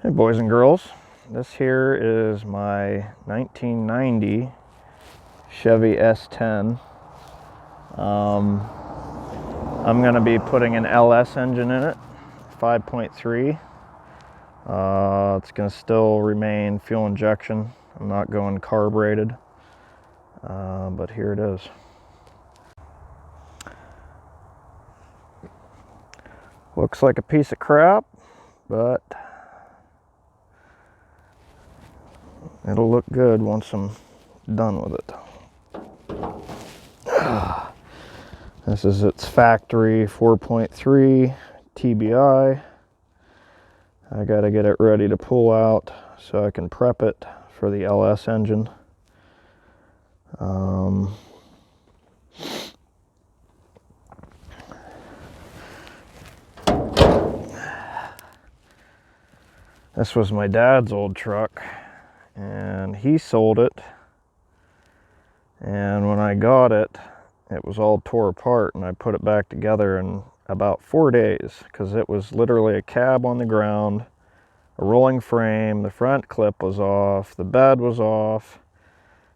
Hey boys and girls, this here is my 1990 Chevy S-10. I'm going to be putting an LS engine in it, 5.3. It's going to still remain fuel injection. I'm not going carbureted, but here it is. Looks like a piece of crap, but it'll look good once I'm done with it. This is its factory 4.3 TBI. I gotta get it ready to pull out so I can prep it for the LS engine. This was my dad's old truck, and he sold it. And when I got it, it was all tore apart, and I put it back together in about 4 days, because it was literally a cab on the ground, a rolling frame, the front clip was off, the bed was off.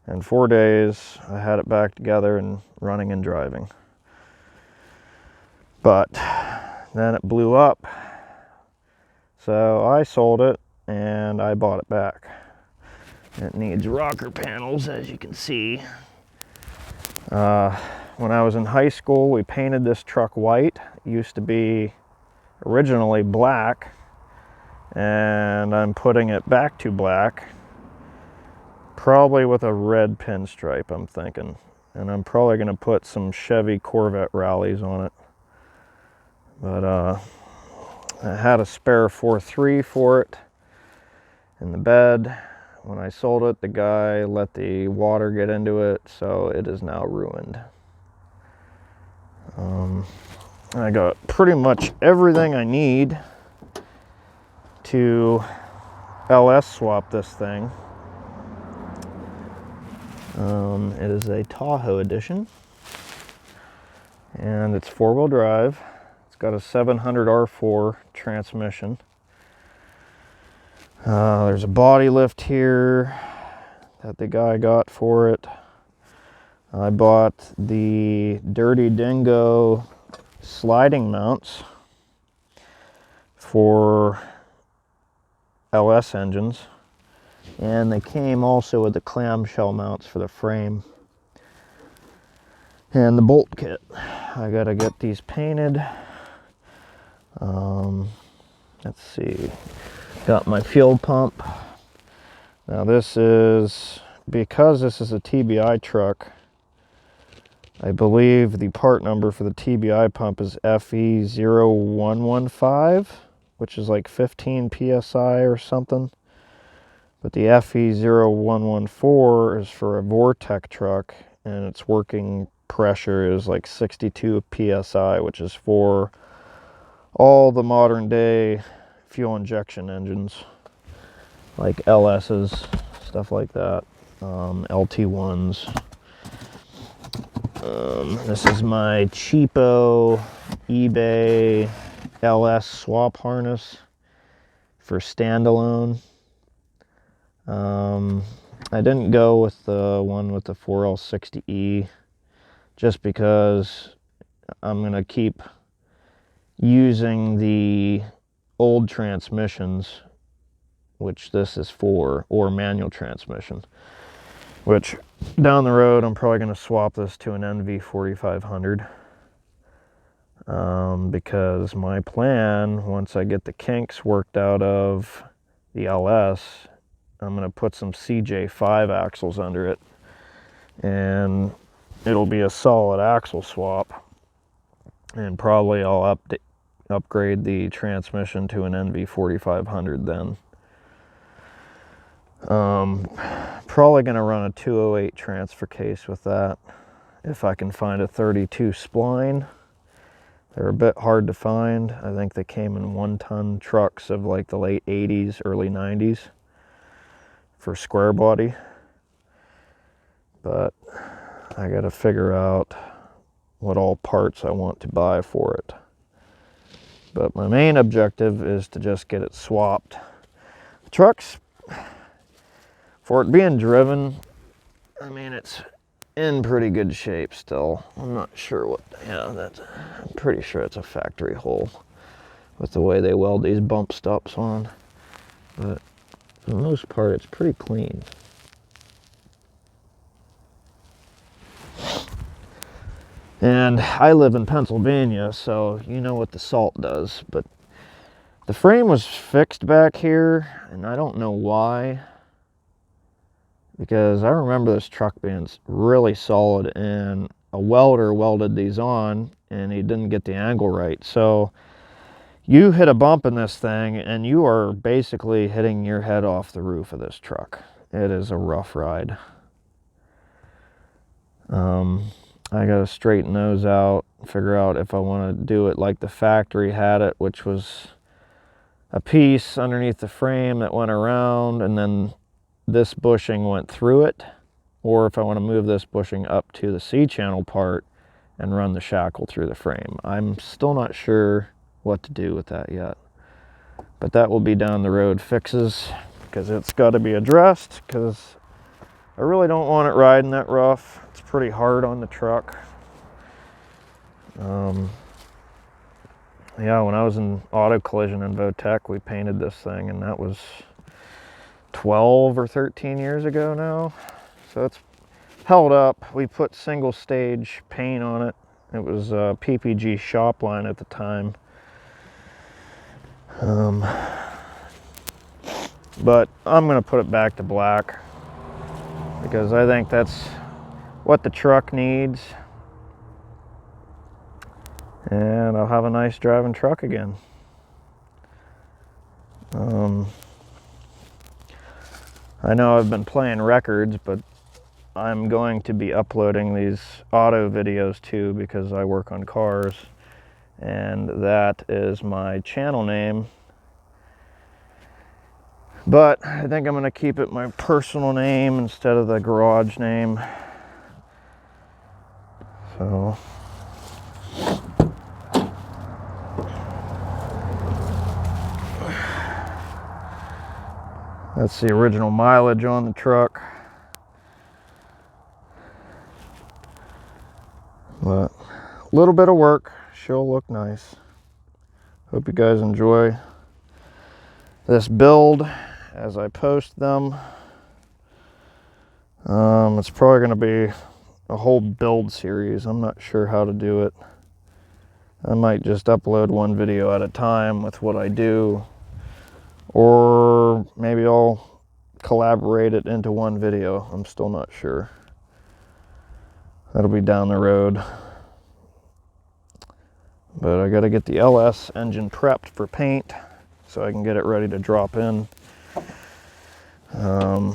In 4 days, I had it back together and running and driving. But then it blew up, so I sold it and I bought it back. It needs rocker panels, as you can see. When I was in high school, we painted this truck white. It used to be originally black, and I'm putting it back to black, probably with a red pinstripe, I'm thinking. And I'm probably going to put some Chevy Corvette rallies on it. But I had a spare 4.3 for it in the bed. When I sold it, the guy let the water get into it, so it is now ruined. I got pretty much everything I need to LS swap this thing. It is a Tahoe edition, and it's 4-wheel drive. It's got a 700 R4 transmission. There's a body lift here that the guy got for it. I bought the Dirty Dingo sliding mounts for LS engines, and they came also with the clamshell mounts for the frame and the bolt kit. I gotta get these painted. Let's see. Got my fuel pump. Now this is, because this is a TBI truck, I believe the part number for the TBI pump is FE0115, which is like 15 PSI or something. But the FE0114 is for a Vortec truck, and its working pressure is like 62 PSI, which is for all the modern day fuel injection engines, like LS's, stuff like that, LT1s. This is my cheapo eBay LS swap harness for standalone. I didn't go with the one with the 4L60E just because I'm going to keep using the old transmissions, which this is for, or manual transmission, which down the road I'm probably going to swap this to an NV4500, because my plan, once I get the kinks worked out of the LS, I'm going to put some CJ5 axles under it, and it'll be a solid axle swap, and probably I'll upgrade the transmission to an NV4500 then. Probably going to run a 208 transfer case with that, if I can find a 32 spline. They're a bit hard to find. I think they came in 1-ton trucks of like the late 80s, early 90s for square body. But I got to figure out what all parts I want to buy for it. But my main objective is to just get it swapped. The truck's, for it being driven, I mean, it's in pretty good shape still. I'm not sure what, yeah, I'm pretty sure it's a factory hole with the way they weld these bump stops on. But for the most part, it's pretty clean. And I live in Pennsylvania, so you know what the salt does. But the frame was fixed back here, and I don't know why. Because I remember this truck being really solid, and a welder welded these on, and he didn't get the angle right. So you hit a bump in this thing, and you are basically hitting your head off the roof of this truck. It is a rough ride. I gotta straighten those out, figure out if I want to do it like the factory had it, which was a piece underneath the frame that went around, and then this bushing went through it, or if I want to move this bushing up to the C-channel part and run the shackle through the frame. I'm still not sure what to do with that yet, but that will be down the road fixes, because it's got to be addressed, because I really don't want it riding that rough. It's pretty hard on the truck. Yeah, when I was in auto collision in Votech, we painted this thing, and that was 12 or 13 years ago now. So it's held up. We put single stage paint on it. It was PPG shop line at the time. But I'm gonna put it back to black, because I think that's what the truck needs. And I'll have a nice driving truck again. I know I've been playing records, but I'm going to be uploading these auto videos too, because I work on cars, and that is my channel name. But I think I'm going to keep it my personal name instead of the garage name. So that's the original mileage on the truck. But a little bit of work, she'll look nice. Hope you guys enjoy this build as I post them. It's probably going to be a whole build series. I'm not sure how to do it. I might just upload one video at a time with what I do, or maybe I'll collaborate it into one video. I'm still not sure. That'll be down the road. But I got to get the LS engine prepped for paint so I can get it ready to drop in. I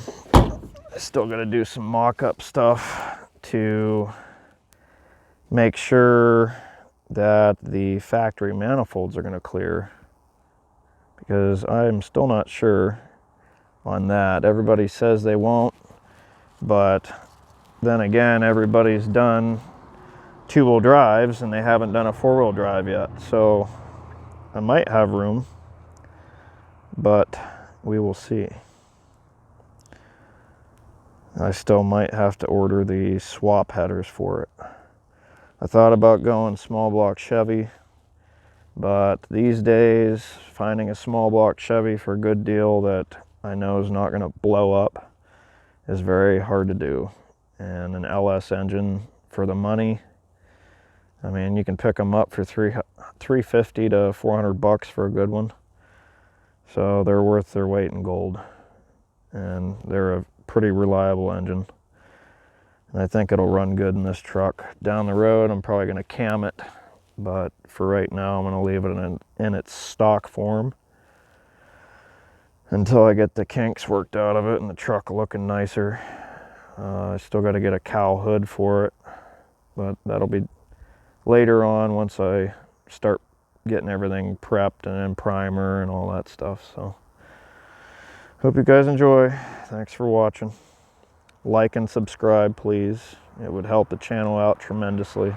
still got to do some mock-up stuff to make sure that the factory manifolds are going to clear, because I'm still not sure on that. Everybody says they won't, but then again, everybody's done two-wheel drives and they haven't done a four-wheel drive yet. So I might have room, but we will see. I still might have to order the swap headers for it. I thought about going small block Chevy, but these days finding a small block Chevy for a good deal that I know is not going to blow up is very hard to do. And an LS engine for the money, I mean, you can pick them up for $350 to $400 for a good one. So they're worth their weight in gold, and they're a pretty reliable engine. And I think it'll run good in this truck. Down the road, I'm probably going to cam it, but for right now, I'm going to leave it in its stock form until I get the kinks worked out of it and the truck looking nicer. I still got to get a cowl hood for it, but that'll be later on once I start getting everything prepped and in primer and all that stuff. So hope you guys enjoy. Thanks for watching. Like and subscribe, please. It would help the channel out tremendously.